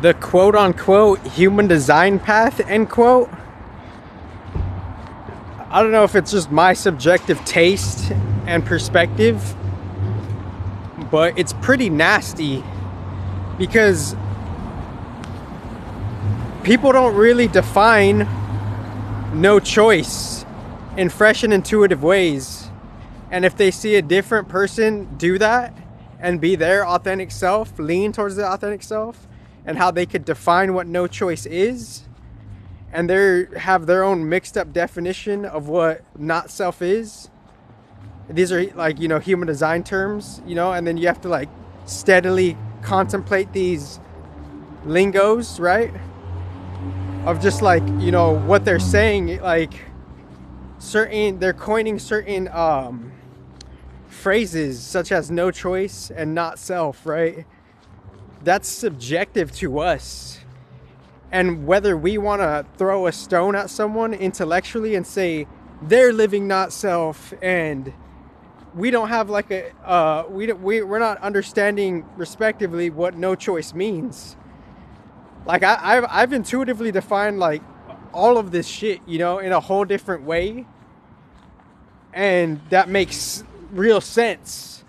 the quote-unquote human design path, end quote. I don't know if it's just my subjective taste and perspective, but it's pretty nasty because people don't really define no choice in fresh and intuitive ways. And if they see a different person do that and be their authentic self, lean towards the authentic self, and how they could define what no choice is, and they have their own mixed up definition of what not self is. These are like, human design terms, and then you have to like steadily contemplate these lingos, right? Of just like, what they're saying, like they're coining certain phrases such as no choice and not self, right? That's subjective to us. And whether we want to throw a stone at someone intellectually and say they're living not self, and we don't have like we're not understanding respectively what no choice means. Like I've intuitively defined like all of this shit, in a whole different way, and that makes real sense.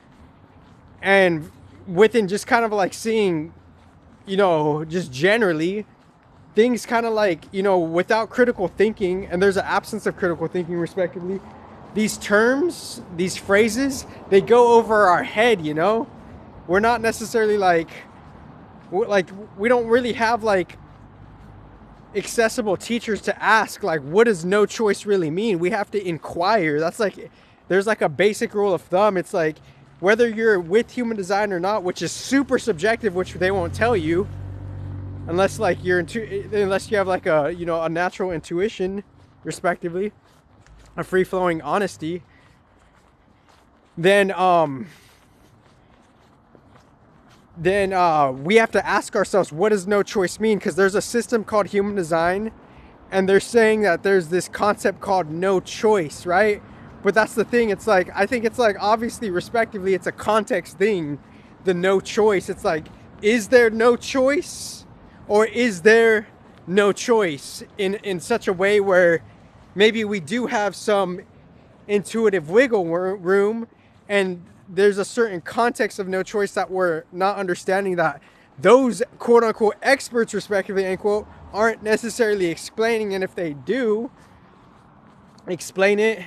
And within just kind of like seeing, just generally things kind of like, without critical thinking, and there's an absence of critical thinking respectively, these terms, these phrases, they go over our head. We're not necessarily like we don't really have like accessible teachers to ask like, what does no choice really mean? We have to inquire. That's like, there's like a basic rule of thumb. It's like, whether you're with human design or not, which is super subjective, which they won't tell you unless like unless you have like a a natural intuition respectively, a free-flowing honesty, then we have to ask ourselves, what does no choice mean? Because there's a system called human design, and they're saying that there's this concept called no choice, right? But that's the thing. It's like, I think it's like, obviously, respectively, it's a context thing, the no choice. It's like, is there no choice? Or is there no choice in such a way where maybe we do have some intuitive wiggle room, and there's a certain context of no choice that we're not understanding, that those quote unquote experts respectively, end quote, aren't necessarily explaining. And if they do explain it,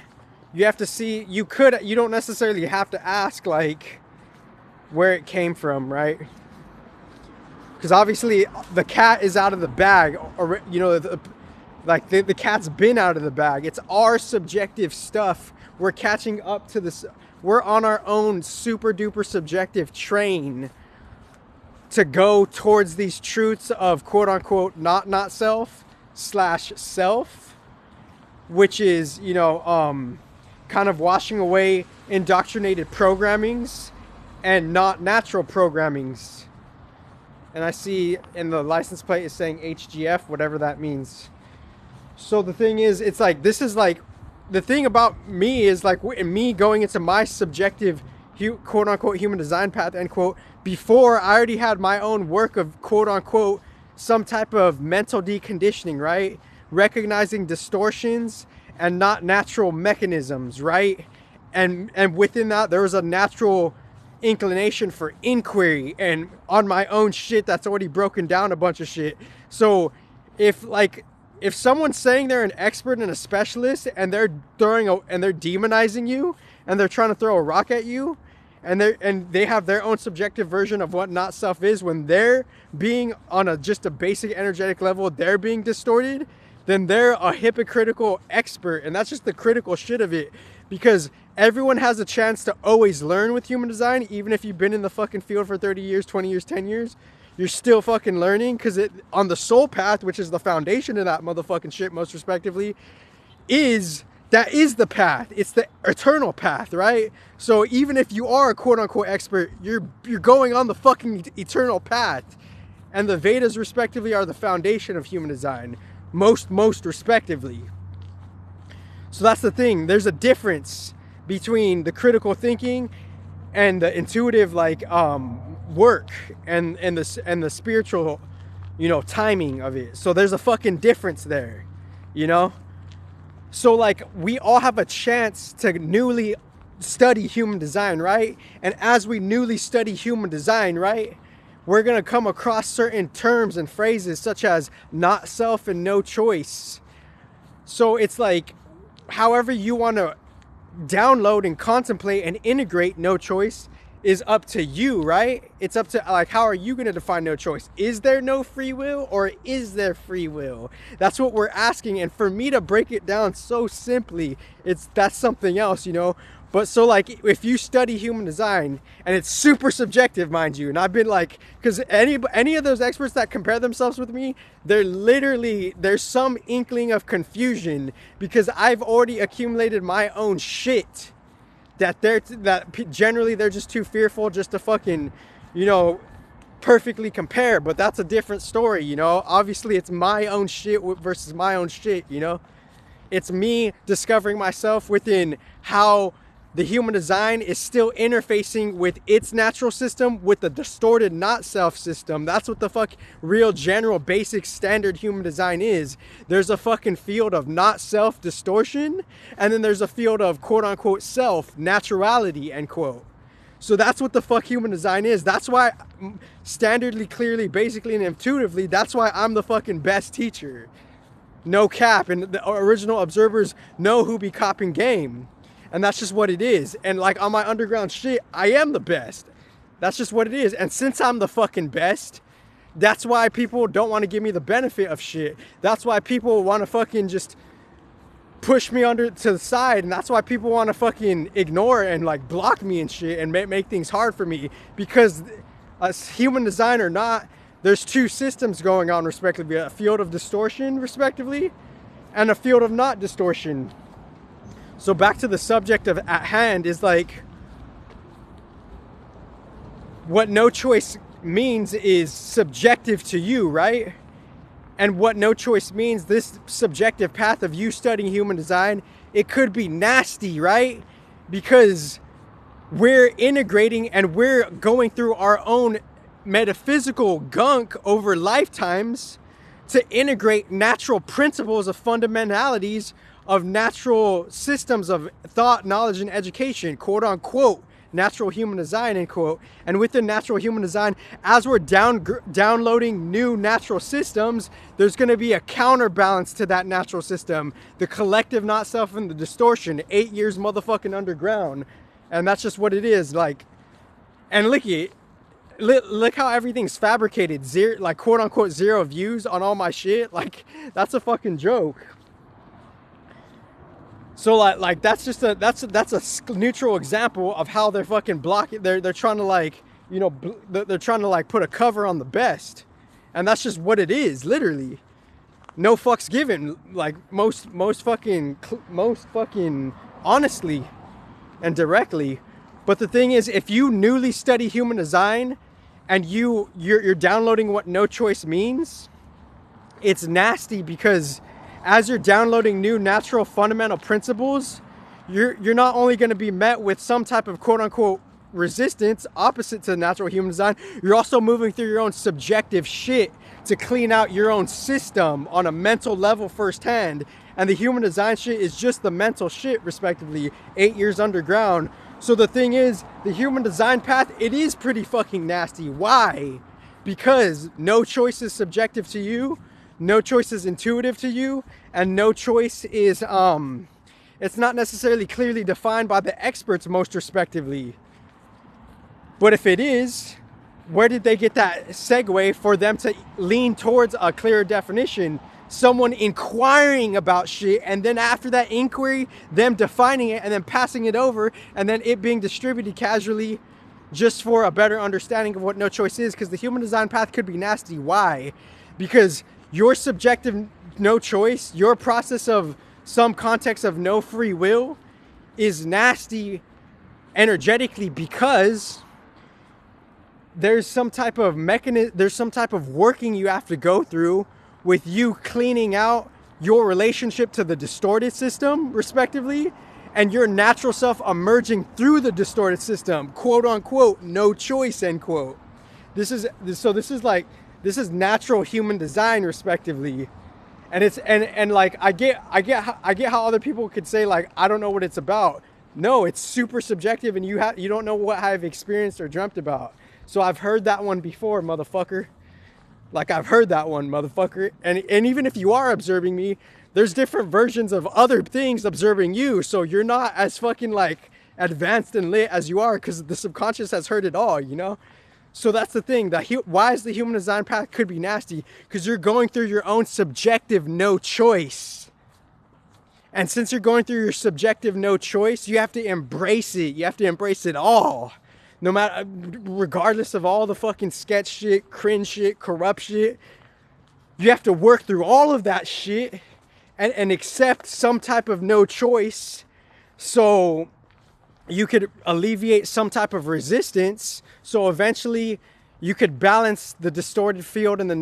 you have to see, you don't necessarily have to ask like where it came from, right? Because obviously the cat is out of the bag, or the cat's been out of the bag. It's our subjective stuff. We're catching up to this. We're on our own super duper subjective train to go towards these truths of quote unquote not self / self, which is, kind of washing away indoctrinated programmings and not natural programmings. And I see in the license plate is saying HGF, whatever that means. So the thing is, it's like, this is like, the thing about me is like, me going into my subjective quote unquote human design path, end quote, before I already had my own work of quote unquote some type of mental deconditioning, right? Recognizing distortions and not natural mechanisms, right? And within that, there was a natural inclination for inquiry and on my own shit that's already broken down a bunch of shit. So if someone's saying they're an expert and a specialist, and they're demonizing you, and they're trying to throw a rock at you, and they have their own subjective version of what not self is, when they're being on just a basic energetic level, they're being distorted, then they're a hypocritical expert. And that's just the critical shit of it, because everyone has a chance to always learn with human design. Even if you've been in the fucking field for 30 years, 20 years, 10 years, you're still fucking learning, because it on the soul path, which is the foundation of that motherfucking shit, most respectively, is the path. It's the eternal path, right? So even if you are a quote unquote expert, you're going on the fucking eternal path. And the Vedas respectively are the foundation of human design, most respectively. So that's the thing. There's a difference between the critical thinking and the intuitive work and the spiritual, timing of it. So there's a fucking difference there, you know? So like we all have a chance to newly study human design, right? And as we newly study human design, right, we're going to come across certain terms and phrases such as not self and no choice. So it's like, however you want to download and contemplate and integrate no choice is up to you, right? It's up to, like, how are you going to define no choice? Is there no free will, or is there free will? That's what we're asking. And for me to break it down so simply, that's something else, But so like, if you study human design, and it's super subjective, mind you, and I've been like, because any of those experts that compare themselves with me, there's some inkling of confusion, because I've already accumulated my own shit that generally they're just too fearful just to fucking, perfectly compare. But that's a different story, Obviously, it's my own shit versus my own shit, It's me discovering myself within how the human design is still interfacing with its natural system with the distorted not self system. That's what the fuck real general basic standard human design is. There's a fucking field of not self distortion, and then there's a field of quote unquote self naturality, end quote. So that's what the fuck human design is. That's why standardly, clearly, basically, and intuitively, that's why I'm the fucking best teacher. No cap. And the original observers know who be copping game. And that's just what it is. And like on my underground shit, I am the best. That's just what it is. And since I'm the fucking best, that's why people don't want to give me the benefit of shit. That's why people want to fucking just push me to the side. And that's why people want to fucking ignore and like block me and shit and make things hard for me. Because as human design or not, there's two systems going on respectively. A field of distortion respectively, and a field of not distortion. So back to the subject at hand is like, what no choice means is subjective to you, right? And what no choice means, this subjective path of you studying human design, it could be nasty, right? Because we're integrating and we're going through our own metaphysical gunk over lifetimes to integrate natural principles of fundamentalities of natural systems of thought, knowledge, and education, quote unquote, natural human design, end quote. And within natural human design, as we're downloading new natural systems, there's going to be a counterbalance to that natural system. The collective not self and the distortion, 8 years motherfucking underground. And that's just what it is. Like, and look how everything's fabricated. Zero, like quote unquote, zero views on all my shit. Like, that's a fucking joke. So like that's just that's a neutral example of how they're fucking blocking. They're trying to like, they're trying to like put a cover on the best, and that's just what it is, literally. No fucks given, like most fucking honestly and directly. But the thing is, if you newly study human design and you're downloading what no choice means, it's nasty, because as you're downloading new natural fundamental principles, you're not only going to be met with some type of quote unquote resistance opposite to natural human design, you're also moving through your own subjective shit to clean out your own system on a mental level firsthand. And the human design shit is just the mental shit, respectively, 8 years underground. So the thing is, the human design path, it is pretty fucking nasty. Why? Because no choice is subjective to you. No choice is intuitive to you, and no choice is, it's not necessarily clearly defined by the experts most respectively. But if it is, where did they get that segue for them to lean towards a clearer definition? Someone inquiring about shit, and then after that inquiry, them defining it and then passing it over, and then it being distributed casually just for a better understanding of what no choice is. Because the human design path could be nasty. Why? Because your subjective no choice, your process of some context of no free will is nasty energetically, because there's some type of mechanism, there's some type of working you have to go through with you cleaning out your relationship to the distorted system, respectively, and your natural self emerging through the distorted system, quote unquote, no choice, end quote. This is like, This is natural human design, respectively. And it's and like I get how other people could say like I don't know what it's about. No, it's super subjective, and you don't know what I've experienced or dreamt about. So I've heard that one before, motherfucker. Like I've heard that one, motherfucker. And even if you are observing me, there's different versions of other things observing you. So you're not as fucking like advanced and lit as you are, because the subconscious has heard it all, you know? So that's the thing. Why is the human design path could be nasty? Because you're going through your own subjective no choice. And since you're going through your subjective no choice, you have to embrace it. You have to embrace it all. No matter, regardless of all the fucking sketch shit, cringe shit, corrupt shit. You have to work through all of that shit and accept some type of no choice. So you could alleviate some type of resistance. So eventually you could balance the distorted field and the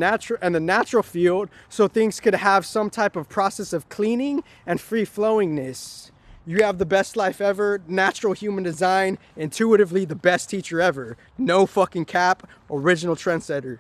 natural field, so things could have some type of process of cleaning and free flowingness. You have the best life ever, natural human design, intuitively the best teacher ever. No fucking cap, original trendsetter.